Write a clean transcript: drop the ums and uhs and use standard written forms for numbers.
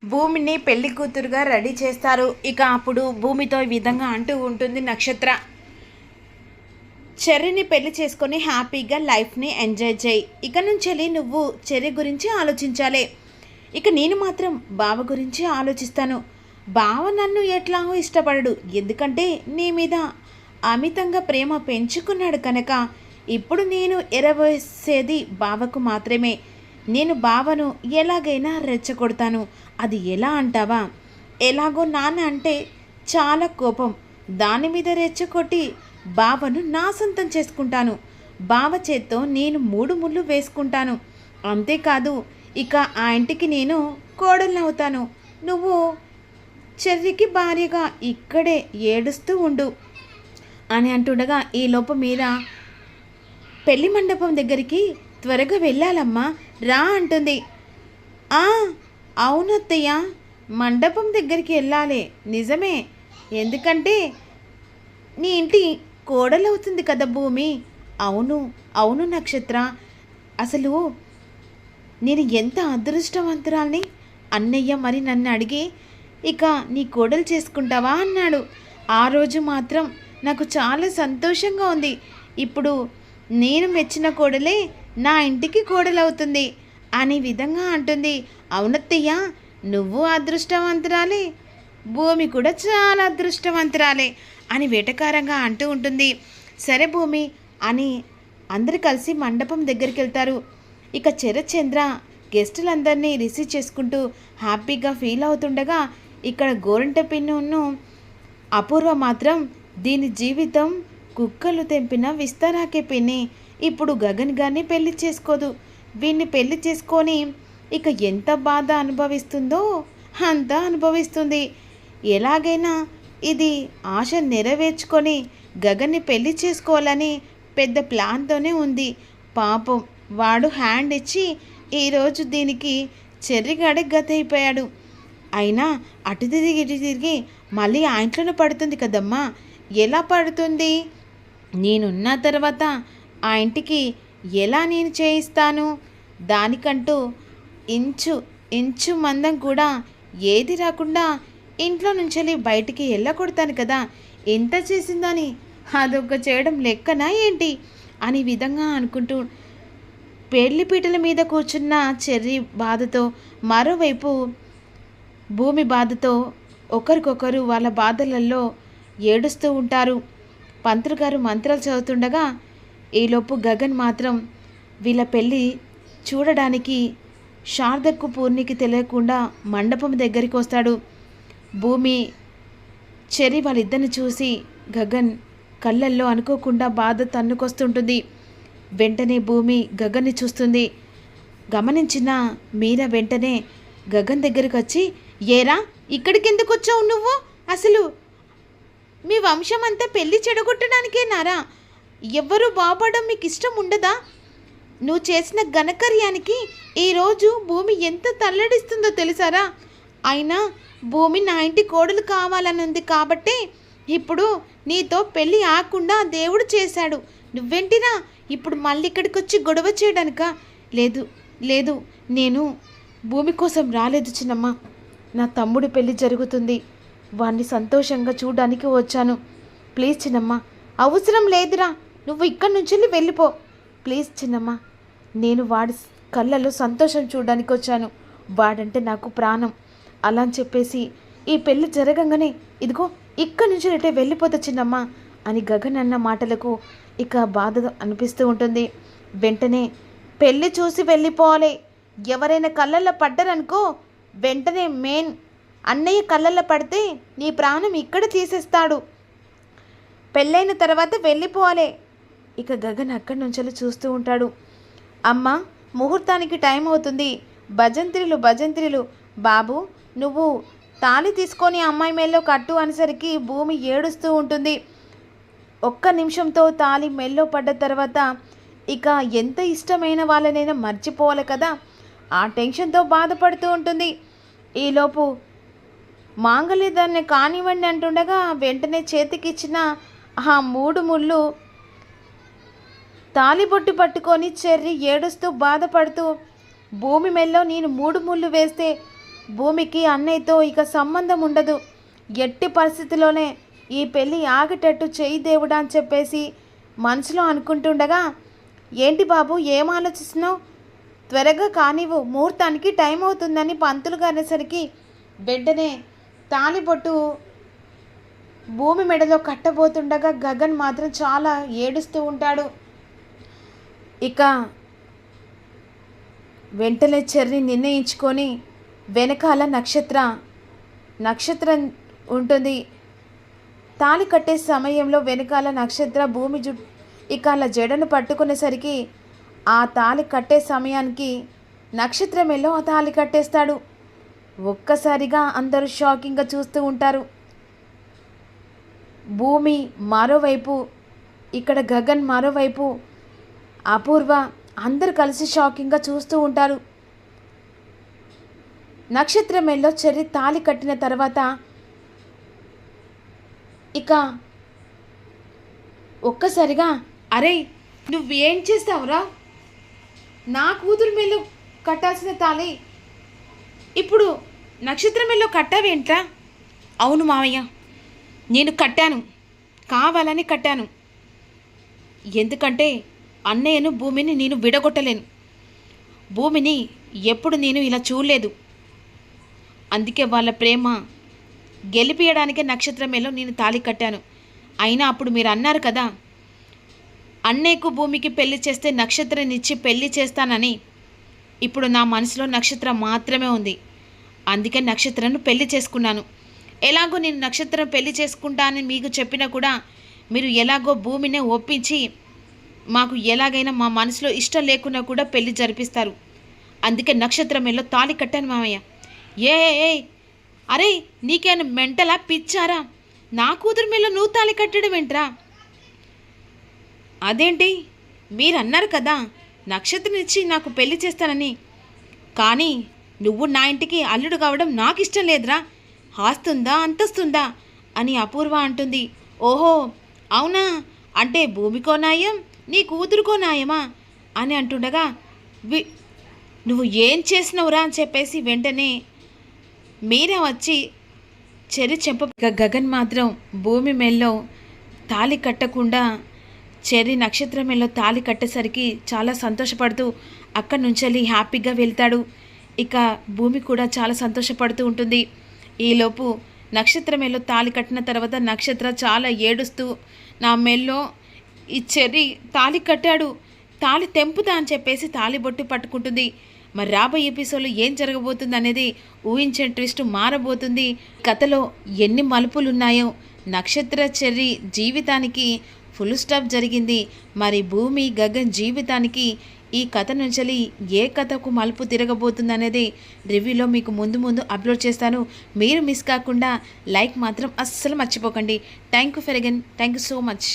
భూమిని పెళ్లి కూతురుగా రెడీ చేస్తారు. ఇక అప్పుడు భూమితో ఈ విధంగా అంటూ ఉంటుంది నక్షత్ర, చెర్రీని పెళ్లి చేసుకొని హ్యాపీగా లైఫ్ని ఎంజాయ్ చేయి. ఇక నుంచి నువ్వు చెర్రీ గురించి ఆలోచించాలి. ఇక నేను మాత్రం బావ గురించి ఆలోచిస్తాను. బావ నన్ను ఎట్లాగో ఇష్టపడడు, ఎందుకంటే నీ మీద అమితంగా ప్రేమ పెంచుకున్నాడు కనుక ఇప్పుడు నేను ఎరవేసేది బావకు మాత్రమే. నేను బావను ఎలాగైనా రెచ్చగొడతాను. అది ఎలా అంటావా? ఎలాగో నాన్న అంటే చాలా కోపం, దాని మీద రెచ్చగొట్టి బావను నా సొంతం చేసుకుంటాను. బావ చేత్తో నేను 3 ముళ్ళు వేసుకుంటాను. అంతేకాదు, ఇక ఆ ఇంటికి నేను కోడలవుతాను. నువ్వు చెర్రికి భార్యగా ఇక్కడే ఏడుస్తూ ఉండు అని అంటుండగా ఈ లోపు మీద పెళ్లి మండపం దగ్గరికి త్వరగా వెళ్ళాలమ్మా, రా అంటుంది. అవునత్తయ్య, మండపం దగ్గరికి వెళ్ళాలి, నిజమే. ఎందుకంటే నీ ఇంటి కోడలవుతుంది కదా భూమి. అవును అవును నక్షత్ర, అసలు నేను ఎంత అదృష్టవంతురాల్ని. అన్నయ్య మరి నన్ను అడిగి ఇక నీ కోడలు చేసుకుంటావా అన్నాడు. ఆ రోజు మాత్రం నాకు చాలా సంతోషంగా ఉంది. ఇప్పుడు నేను మెచ్చిన కోడలే నా ఇంటికి కోడలవుతుంది అనే విధంగా అంటుంది. అవునత్తయ్య, నువ్వు అదృష్టవంతురాలే, భూమి కూడా చాలా అదృష్టవంతురాలే అని వెటకారంగా అంటూ ఉంటుంది. సరే భూమి అని అందరు కలిసి మండపం దగ్గరికి వెళ్తారు. ఇక చంద్ర గెస్టులందరినీ రిసీవ్ చేసుకుంటూ హ్యాపీగా ఫీల్ అవుతుండగా ఇక్కడ గోరంట పిన్నును అపూర్వ మాత్రం దీని జీవితం కుక్కలు తెంపిన విస్తారాకే పిన్ని. ఇప్పుడు గగన్ గారిని పెళ్లి చేసుకోదు. వీడిని పెళ్లి చేసుకొని ఇక ఎంత బాధ అనుభవిస్తుందో అంత అనుభవిస్తుంది. ఎలాగైనా ఇది ఆశ నెరవేర్చుకొని గగన్ని పెళ్లి చేసుకోవాలని పెద్ద ప్లాన్తోనే ఉంది. పాపం వాడు హ్యాండ్ ఇచ్చి ఈరోజు దీనికి చెర్రిగాడే గత అయిపోయాడు. అయినా అటు తిరిగి ఇటు తిరిగి మళ్ళీ ఆ ఇంట్లోనే పడుతుంది కదమ్మా. ఎలా పడుతుంది? నేనున్న తర్వాత ఆ ఇంటికి ఎలా నేను చేయిస్తాను? దానికంటూ ఇంచు ఇంచు మందం కూడా ఏది రాకుండా ఇంట్లో నుంచి బయటికి వెళ్ళకూడతాను కదా. ఎంత చేసిందని అదొక చేయడం లెక్కనా ఏంటి అని విధంగా అనుకుంటూ పెళ్లిపీటల మీద కూర్చున్న చెర్రీ బాధతో, మరోవైపు భూమి బాధతో ఒకరికొకరు వాళ్ళ బాధలలో ఏడుస్తూ ఉంటారు. పంతులు గారు మంత్రాలు చదువుతుండగా ఈలోపు గగన్ మాత్రం వీళ్ళ పెళ్ళి చూడడానికి శారదకు పూర్ణికి తెలియకుండా మండపం దగ్గరికి వస్తాడు. భూమి చెర్రీ వాళ్ళిద్దరిని చూసి గగన్ కళ్ళల్లో అనుకోకుండా బాధ తన్నుకొస్తుంటుంది. వెంటనే భూమి గగన్ని చూస్తుంది. గమనించిన మీరా వెంటనే గగన్ దగ్గరికి వచ్చి, ఏరా ఇక్కడికి ఎందుకు వచ్చావు నువ్వు? అసలు మీ వంశం అంతా పెళ్లి చెడగొట్టడానికేనారా? ఎవ్వరూ బాగుపడడం మీకు ఇష్టం ఉండదా? నువ్వు చేసిన ఘనకార్యానికి ఈరోజు భూమి ఎంత తల్లడిస్తుందో తెలుసారా? అయినా భూమి నా ఇంటి కోడలు కావాలని ఉంది కాబట్టి ఇప్పుడు నీతో పెళ్ళి ఆకుండా దేవుడు చేశాడు. నువ్వేంటిరా ఇప్పుడు మళ్ళీ ఇక్కడికి వచ్చి గొడవ చేయడానికా? లేదు లేదు, నేను భూమి కోసం రాలేదు చిన్నమ్మ. నా తమ్ముడి పెళ్ళి జరుగుతుంది, వాణ్ణి సంతోషంగా చూడడానికి వచ్చాను. ప్లీజ్ చిన్నమ్మ. అవసరం లేదురా, నువ్వు ఇక్కడి నుంచి వెళ్ళిపో. ప్లీజ్ చిన్నమ్మ, నేను వాడి కళ్ళలో సంతోషం చూడడానికి వచ్చాను. వాడంటే నాకు ప్రాణం. అలా అని చెప్పేసి ఈ పెళ్ళి జరగంగానే ఇదిగో ఇక్కడి నుంచి అంటే వెళ్ళిపోతా చిన్నమ్మ అని గగన్ అన్న మాటలకు ఇక బాధ అనిపిస్తూ ఉంటుంది. వెంటనే పెళ్ళి చూసి వెళ్ళిపోవాలి. ఎవరైనా కళ్ళల్లో పడ్డారనుకో, వెంటనే మెయిన్ అన్నయ్య కళ్ళల్లో పడితే నీ ప్రాణం ఇక్కడ తీసేస్తాడు. పెళ్ళైన తర్వాత వెళ్ళిపోవాలి. ఇక గగన్ అక్కడి నుంచి చూస్తూ ఉంటాడు. అమ్మ, ముహూర్తానికి టైం అవుతుంది, భజంత్రిలు. బాబు, నువ్వు తాళి తీసుకొని అమ్మాయి మెల్లో కట్టు అనేసరికి భూమి ఏడుస్తూ ఉంటుంది. ఒక్క నిమిషంతో తాళి మెల్లో పడ్డ తర్వాత ఇక ఎంత ఇష్టమైన వాళ్ళనైనా మర్చిపోవాలి కదా, ఆ టెన్షన్తో బాధపడుతూ ఉంటుంది. ఈలోపు మాంగళ్యదాన్ని కానివ్వండి అంటుండగా వెంటనే చేతికిచ్చిన ఆ 3 ముళ్ళు తాలిబొట్టు పట్టుకొని చెర్రీ ఏడుస్తూ బాధపడుతూ, భూమి మెల్లో నేను 3 ముళ్ళు వేస్తే భూమికి అన్నయ్యతో ఇక సంబంధం ఉండదు. ఎట్టి పరిస్థితిలోనే ఈ పెళ్ళి ఆగేటట్టు చెయ్యి దేవుడా అని చెప్పేసి మనసులో అనుకుంటుండగా, ఏంటి బాబు ఏం ఆలోచిస్తున్నావు? త్వరగా కానివ్వు, ముహూర్తానికి టైం అవుతుందని పంతులు గారు అనేసరికి వెంటనే తాళిబొట్టు భూమి మెడలో కట్టబోతుండగా గగన్ మాత్రం చాలా ఏడుస్తూ ఉంటాడు. ఇక వెంటనే చెర్రి నిర్ణయించుకొని వెనకాల నక్షత్రం ఉంటుంది. తాళి కట్టే సమయంలో వెనకాల నక్షత్ర భూమి ఇక అలా జడను పట్టుకునేసరికి ఆ తాళి కట్టే సమయానికి నక్షత్రం ఎల్లో ఆ తాళి కట్టేస్తాడు. ఒక్కసారిగా అందరూ షాకింగ్గా చూస్తూ ఉంటారు. భూమి మరోవైపు, ఇక్కడ గగన్ మరోవైపు, అపూర్వ అందరు కలిసి షాకింగ్గా చూస్తూ ఉంటారు. నక్షత్రం మెల్లో చెర్రి తాళి కట్టిన తర్వాత ఇక ఒక్కసారిగా, అరే నువ్వేం చేస్తావురా? నా కూతురు మెల్లో కట్టాల్సిన తాళి ఇప్పుడు నక్షత్రం మెల్లో కట్టావేంట్రా? అవును మావయ్య, నేను కట్టాను, కావాలని కట్టాను. ఎందుకంటే అన్నయ్యను భూమిని నేను విడగొట్టలేను. భూమిని ఎప్పుడు నేను ఇలా చూడలేదు. అందుకే వాళ్ళ ప్రేమ గెలిపియడానికే నక్షత్రమేలో నేను తాళి కట్టాను. అయినా అప్పుడు మీరు అన్నారు కదా, అన్నయ్యకు భూమికి పెళ్లి చేస్తే నక్షత్రాన్నిచ్చి పెళ్లి చేస్తానని. ఇప్పుడు నా మనసులో నక్షత్రం మాత్రమే ఉంది. అందుకే నక్షత్రాన్ని పెళ్లి చేసుకున్నాను. ఎలాగో నేను నక్షత్రం పెళ్లి చేసుకుంటానని మీకు చెప్పినా కూడా మీరు ఎలాగో భూమినే ఒప్పించి మాకు ఎలాగైనా మా మనసులో ఇష్టం లేకున్నా కూడా పెళ్లి జరిపిస్తారు. అందుకే నక్షత్రం మెల్లో తాళి కట్టాను మామయ్య. ఏ అరే నీకేమైనా మెంటలా పిచ్చారా? నా కూతురు మెల్లో నువ్వు తాళి కట్టడం ఏంట్రా? అదేంటి, మీరు అన్నారు కదా నక్షత్రం ఇచ్చి నాకు పెళ్లి చేస్తానని. కానీ నువ్వు నా ఇంటికి అల్లుడు కావడం నాకు ఇష్టం లేదురా. ఆస్తుందా అంతస్తుందా అని అపూర్వ అంటుంది. ఓహో అవునా, అంటే భూమికో న్యాయం నీ కూతురుకో న్యాయమా అని అంటుండగా, నువ్వు ఏం చేసినవురా అని చెప్పేసి వెంటనే మీరా వచ్చి చెర్రి గగన్ మాత్రం భూమి మెల్లో తాళి కట్టకుండా చెర్రి నక్షత్రం మెల్లో తాళి కట్టేసరికి చాలా సంతోషపడుతూ అక్కడి నుంచి హ్యాపీగా వెళ్తాడు. ఇక భూమి కూడా చాలా సంతోషపడుతూ ఉంటుంది. ఈలోపు నక్షత్ర మెల్లో తాళి కట్టిన తర్వాత నక్షత్ర చాలా ఏడుస్తూ, నా మెల్లో ఈ చెర్రి తాళి కట్టాడు, తాళి తెంపుతా అని చెప్పేసి తాళి బొట్టు పట్టుకుంటుంది. మరి రాబోయే ఎపిసోడ్లో ఏం జరగబోతుంది అనేది ఊహించే ట్విస్ట్ మారబోతుంది. కథలో ఎన్ని మలుపులు ఉన్నాయో, నక్షత్ర చెర్రి జీవితానికి ఫుల్ స్టాప్ జరిగింది. మరి భూమి గగన్ జీవితానికి ఈ కథ నుంచి ఏ కథకు మలుపు తిరగబోతుంది అనేది రివ్యూలో మీకు ముందు అప్లోడ్ చేస్తాను. మీరు మిస్ కాకుండా లైక్ మాత్రం అస్సలు మర్చిపోకండి. Thank you so much.